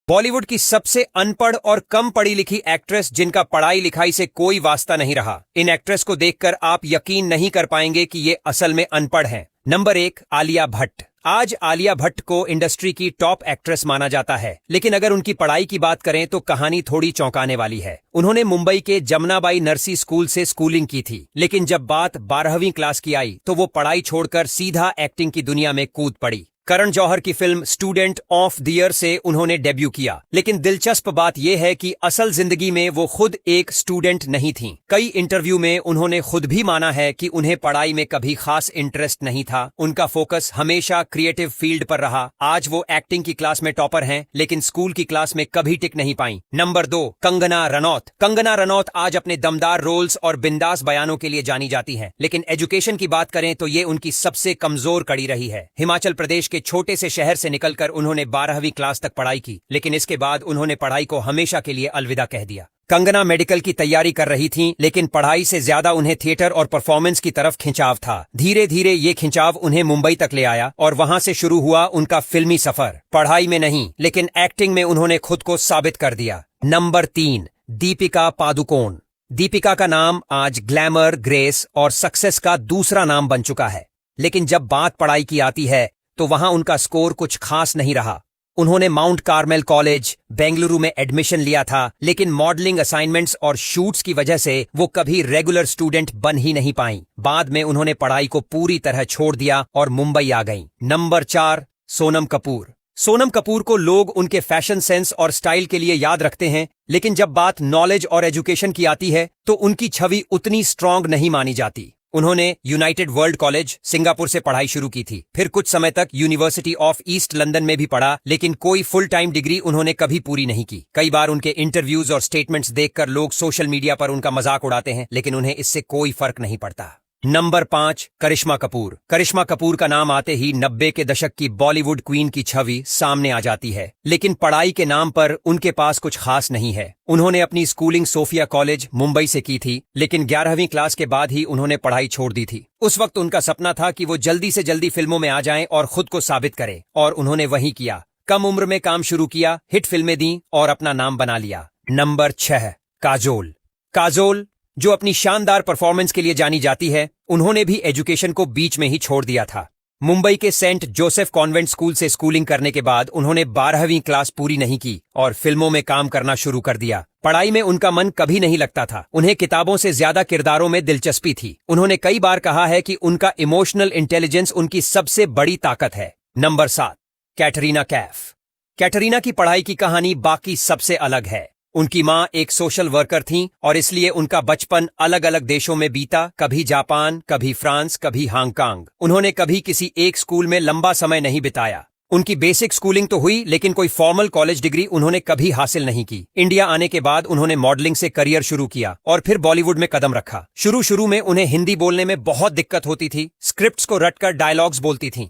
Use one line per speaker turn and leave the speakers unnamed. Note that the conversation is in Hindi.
बॉलीवुड की सबसे अनपढ़ और कम पढ़ी लिखी एक्ट्रेस जिनका पढ़ाई लिखाई से कोई वास्ता नहीं रहा। इन एक्ट्रेस को देखकर आप यकीन नहीं कर पाएंगे कि ये असल में अनपढ़ हैं। नंबर 1, आलिया भट्ट। आज आलिया भट्ट को इंडस्ट्री की टॉप एक्ट्रेस माना जाता है, लेकिन अगर उनकी पढ़ाई की बात करें तो कहानी थोड़ी चौंकाने वाली है। उन्होंने मुंबई के जमनाबाई नरसी स्कूल से स्कूलिंग की थी, लेकिन जब बात 12वीं क्लास की आई तो वो पढ़ाई छोड़कर सीधा एक्टिंग की दुनिया में कूद पड़ी। करण जौहर की film student of the year से उन्होंने डेब्यू किया, लेकिन दिलचस्प बात यह है कि असल जिंदगी में वो खुद एक स्टूडेंट नहीं थीं। कई इंटरव्यू में उन्होंने खुद भी माना है कि उन्हें पढ़ाई में कभी खास इंटरेस्ट नहीं था। उनका फोकस हमेशा क्रिएटिव फील्ड पर रहा। आज वो एक्टिंग की क्लास में टॉपर हैं, लेकिन स्कूल की क्लास में कभी टिक नहीं पाई। नंबर 2, कंगना रनौत। कंगना रनौत आज अपने दमदार रोल्स और बिंदास बयानों के लिए जानी जाती हैं, लेकिन एजुकेशन की बात करें तो ये उनकी सबसे कमजोर कड़ी रही है। हिमाचल प्रदेश के छोटे से शहर से निकलकर उन्होंने 12वीं क्लास तक पढ़ाई की, लेकिन इसके बाद उन्होंने पढ़ाई को हमेशा के लिए अलविदा कह दिया। कंगना मेडिकल की तैयारी कर रही थीं, लेकिन पढ़ाई से ज्यादा उन्हें थिएटर और परफॉर्मेंस की तरफ खिंचाव था। धीरे धीरे ये खिंचाव उन्हें मुंबई तक ले आया और वहां से शुरू हुआ उनका फिल्मी सफर। पढ़ाई में नहीं, लेकिन एक्टिंग में उन्होंने खुद को साबित कर दिया। नंबर 3, दीपिका पादुकोण। दीपिका का नाम आज ग्लैमर, ग्रेस और सक्सेस का दूसरा नाम बन चुका है, लेकिन जब बात पढ़ाई की आती है तो वहां उनका स्कोर कुछ खास नहीं रहा। उन्होंने माउंट कार्मेल कॉलेज, बेंगलुरु में एडमिशन लिया था, लेकिन मॉडलिंग असाइनमेंट्स और शूट्स की वजह से वो कभी रेगुलर स्टूडेंट बन ही नहीं पाई। बाद में उन्होंने पढ़ाई को पूरी तरह छोड़ दिया और मुंबई आ गईं। नंबर 4, सोनम कपूर। सोनम कपूर को लोग उनके फैशन सेंस और स्टाइल के लिए याद रखते हैं, लेकिन जब बात नॉलेज और एजुकेशन की आती है तो उनकी छवि उतनी स्ट्रांग नहीं मानी जाती। उन्होंने यूनाइटेड वर्ल्ड कॉलेज, सिंगापुर से पढ़ाई शुरू की थी। फिर कुछ समय तक यूनिवर्सिटी ऑफ ईस्ट लंदन में भी पढ़ा, लेकिन कोई फुल टाइम डिग्री उन्होंने कभी पूरी नहीं की। कई बार उनके इंटरव्यूज और स्टेटमेंट्स देखकर लोग सोशल मीडिया पर उनका मजाक उड़ाते हैं, लेकिन उन्हें इससे कोई फर्क नहीं पड़ता। नंबर 5, करिश्मा कपूर। करिश्मा कपूर का नाम आते ही 90 के दशक की बॉलीवुड क्वीन की छवि सामने आ जाती है, लेकिन पढ़ाई के नाम पर उनके पास कुछ खास नहीं है। उन्होंने अपनी स्कूलिंग सोफिया कॉलेज, मुंबई से की थी, लेकिन 11वीं क्लास के बाद ही उन्होंने पढ़ाई छोड़ दी थी। उस वक्त उनका सपना था कि वो जल्दी से जल्दी फिल्मों में आ जाएं और खुद को साबित करें, और उन्होंने वही किया। कम उम्र में काम शुरू किया, हिट फिल्में दी और अपना नाम बना लिया। नंबर 6, काजोल। काजोल, जो अपनी शानदार परफॉर्मेंस के लिए जानी जाती है, उन्होंने भी एजुकेशन को बीच में ही छोड़ दिया था। मुंबई के सेंट जोसेफ कॉन्वेंट स्कूल से स्कूलिंग करने के बाद उन्होंने 12वीं क्लास पूरी नहीं की और फिल्मों में काम करना शुरू कर दिया। पढ़ाई में उनका मन कभी नहीं लगता था। उन्हें किताबों से ज्यादा किरदारों में दिलचस्पी थी। उन्होंने कई बार कहा है कि उनका इमोशनल इंटेलिजेंस उनकी सबसे बड़ी ताकत है। नंबर 7, कैटरीना कैफ। कैटरीना की पढ़ाई की कहानी बाकी सबसे अलग है। उनकी माँ एक सोशल वर्कर थीं और इसलिए उनका बचपन अलग अलग देशों में बीता, कभी जापान, कभी फ्रांस, कभी हांगकांग। उन्होंने कभी किसी एक स्कूल में लंबा समय नहीं बिताया। उनकी बेसिक स्कूलिंग तो हुई, लेकिन कोई फॉर्मल कॉलेज डिग्री उन्होंने कभी हासिल नहीं की। इंडिया आने के बाद उन्होंने मॉडलिंग से करियर शुरू किया और फिर बॉलीवुड में कदम रखा। शुरू में उन्हें हिंदी बोलने में बहुत दिक्कत होती थी, स्क्रिप्ट्स को रटकर डायलॉग्स बोलती थीं,